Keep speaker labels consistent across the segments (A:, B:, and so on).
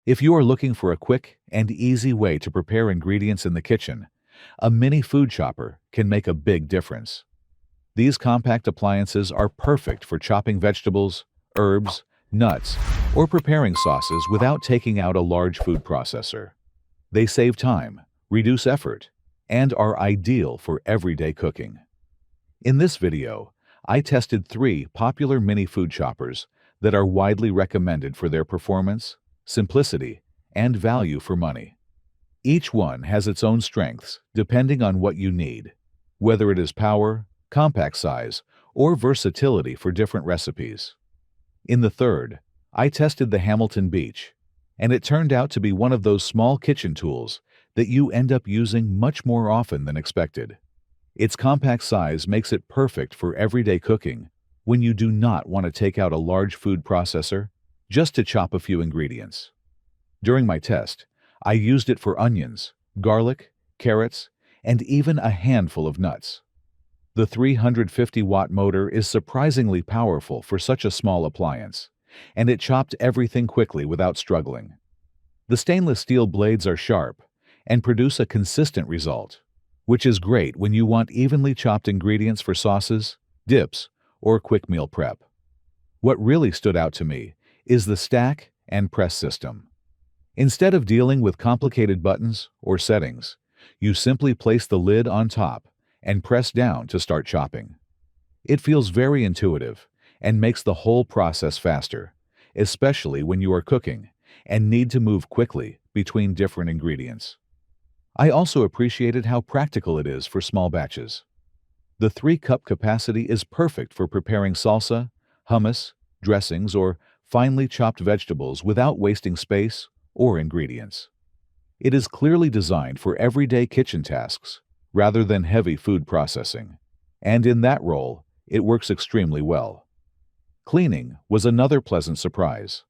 A: If you are looking for a quick and easy way to prepare ingredients in the kitchen, a mini food chopper can make a big difference. These compact appliances are perfect for chopping vegetables, herbs, nuts, or preparing sauces without taking out a large food processor. They save time, reduce effort, and are ideal for everyday cooking. In this video, I tested 3 popular mini food choppers that are widely recommended for their performance, simplicity, and value for money. Each one has its own strengths depending on what you need, whether it is power, compact size, or versatility for different recipes. In the third, I tested the Hamilton Beach, and it turned out to be one of those small kitchen tools that you end up using much more often than expected. Its compact size makes it perfect for everyday cooking when you do not want to take out a large food processor just to chop a few ingredients. During my test, I used it for onions, garlic, carrots, and even a handful of nuts. The 350-watt motor is surprisingly powerful for such a small appliance, and it chopped everything quickly without struggling. The stainless steel blades are sharp and produce a consistent result, which is great when you want evenly chopped ingredients for sauces, dips, or quick meal prep. What really stood out to me is the stack and press system. Instead of dealing with complicated buttons or settings, you simply place the lid on top and press down to start chopping. It feels very intuitive and makes the whole process faster, especially when you are cooking and need to move quickly between different ingredients. I also appreciated how practical it is for small batches. The 3-cup capacity is perfect for preparing salsa, hummus, dressings, or finely chopped vegetables without wasting space or ingredients. It is clearly designed for everyday kitchen tasks rather than heavy food processing, and in that role, it works extremely well. Cleaning was another pleasant surprise.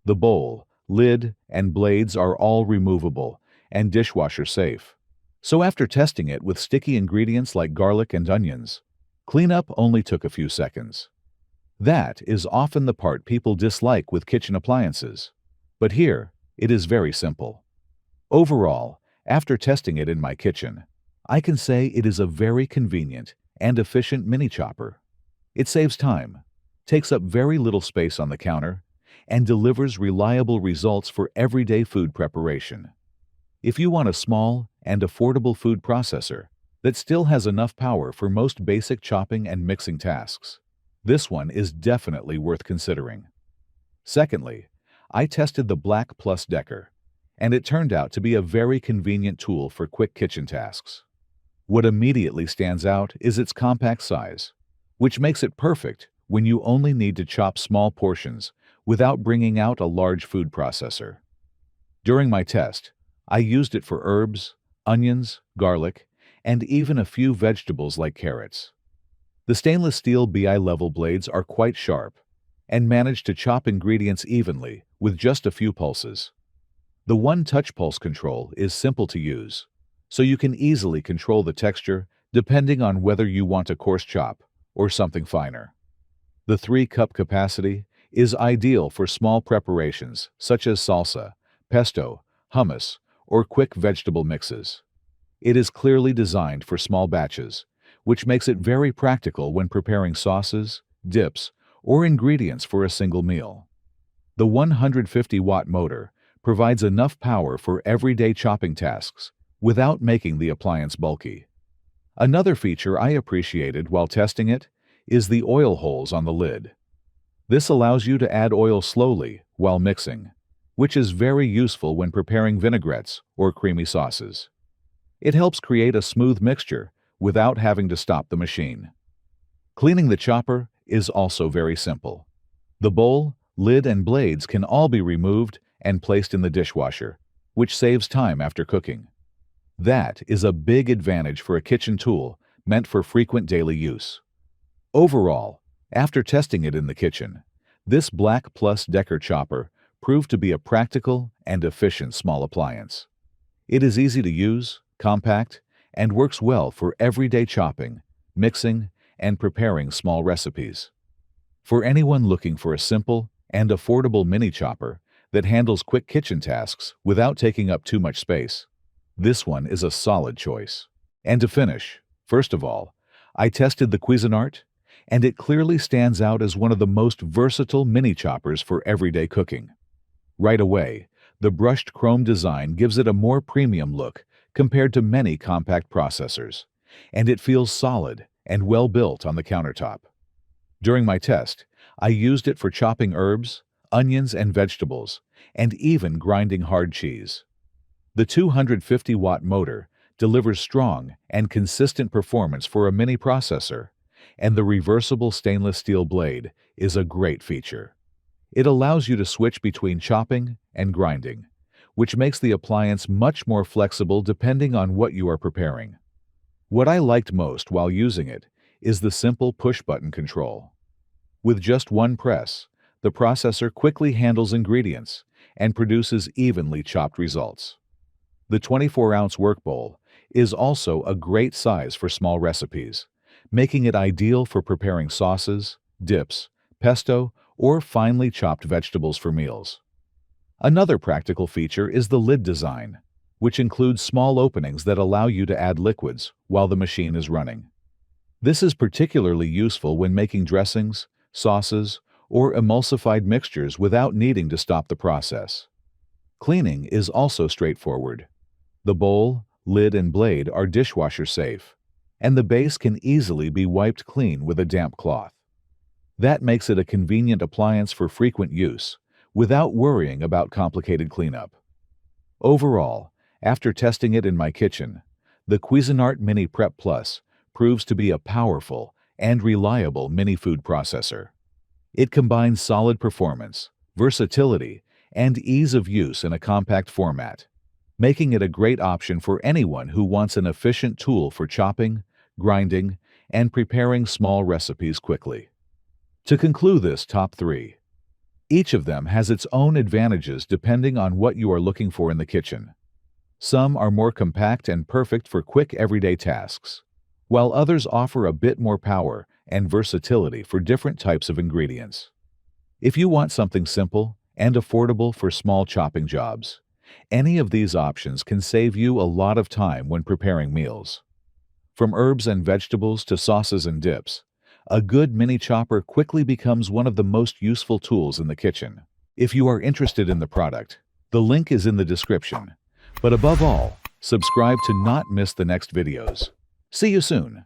A: The bowl, lid, and blades are all removable and dishwasher safe. So after testing it with sticky ingredients like garlic and onions, cleanup only took a few seconds. That is often the part people dislike with kitchen appliances, but here it is very simple. Overall, after testing it in my kitchen, I can say it is a very convenient and efficient mini chopper. It saves time, takes up very little space on the counter, and delivers reliable results for everyday food preparation. If you want a small and affordable food processor that still has enough power for most basic chopping and mixing tasks, this one is definitely worth considering. Secondly, I tested the Black Plus Decker, and it turned out to be a very convenient tool for quick kitchen tasks. What immediately stands out is its compact size, which makes it perfect when you only need to chop small portions without bringing out a large food processor. During my test, I used it for herbs, onions, garlic, and even a few vegetables like carrots. The stainless steel BI-level blades are quite sharp and manage to chop ingredients evenly with just a few pulses. The one-touch pulse control is simple to use, so you can easily control the texture depending on whether you want a coarse chop or something finer. The 3-cup capacity is ideal for small preparations such as salsa, pesto, hummus, or quick vegetable mixes. It is clearly designed for small batches, which makes it very practical when preparing sauces, dips, or ingredients for a single meal. The 150-watt motor provides enough power for everyday chopping tasks without making the appliance bulky. Another feature I appreciated while testing it is the oil holes on the lid. This allows you to add oil slowly while mixing, which is very useful when preparing vinaigrettes or creamy sauces. It helps create a smooth mixture without having to stop the machine. Cleaning the chopper is also very simple. The bowl, lid, and blades can all be removed and placed in the dishwasher, which saves time after cooking. That is a big advantage for a kitchen tool meant for frequent daily use. Overall, after testing it in the kitchen, this Black Plus Decker chopper proved to be a practical and efficient small appliance. It is easy to use, compact, and works well for everyday chopping, mixing, and preparing small recipes. For anyone looking for a simple and affordable mini chopper that handles quick kitchen tasks without taking up too much space. This one is a solid choice. And to finish, first of all, I tested the Cuisinart, and it clearly stands out as one of the most versatile mini choppers for everyday cooking. Right away, the brushed chrome design gives it a more premium look compared to many compact processors, and it feels solid and well built on the countertop. During my test, I used it for chopping herbs, onions and vegetables, and even grinding hard cheese. The 250-watt motor delivers strong and consistent performance for a mini processor, and the reversible stainless steel blade is a great feature. It allows you to switch between chopping and grinding, which makes the appliance much more flexible depending on what you are preparing. What I liked most while using it is the simple push-button control. With just one press, the processor quickly handles ingredients and produces evenly chopped results. The 24-ounce work bowl is also a great size for small recipes, making it ideal for preparing sauces, dips, pesto, or finely chopped vegetables for meals. Another practical feature is the lid design, which includes small openings that allow you to add liquids while the machine is running. This is particularly useful when making dressings, sauces, or emulsified mixtures without needing to stop the process. Cleaning is also straightforward. The bowl, lid, and blade are dishwasher safe, and the base can easily be wiped clean with a damp cloth. That makes it a convenient appliance for frequent use, without worrying about complicated cleanup. Overall, after testing it in my kitchen, the Cuisinart Mini Prep Plus proves to be a powerful and reliable mini food processor. It combines solid performance, versatility, and ease of use in a compact format, making it a great option for anyone who wants an efficient tool for chopping, grinding, and preparing small recipes quickly. To conclude this top 3, each of them has its own advantages depending on what you are looking for in the kitchen. Some are more compact and perfect for quick everyday tasks, while others offer a bit more power and versatility for different types of ingredients. If you want something simple and affordable for small chopping jobs, any of these options can save you a lot of time when preparing meals. From herbs and vegetables to sauces and dips, a good mini chopper quickly becomes one of the most useful tools in the kitchen. If you are interested in the product, the link is in the description. But above all, subscribe to not miss the next videos. See you soon.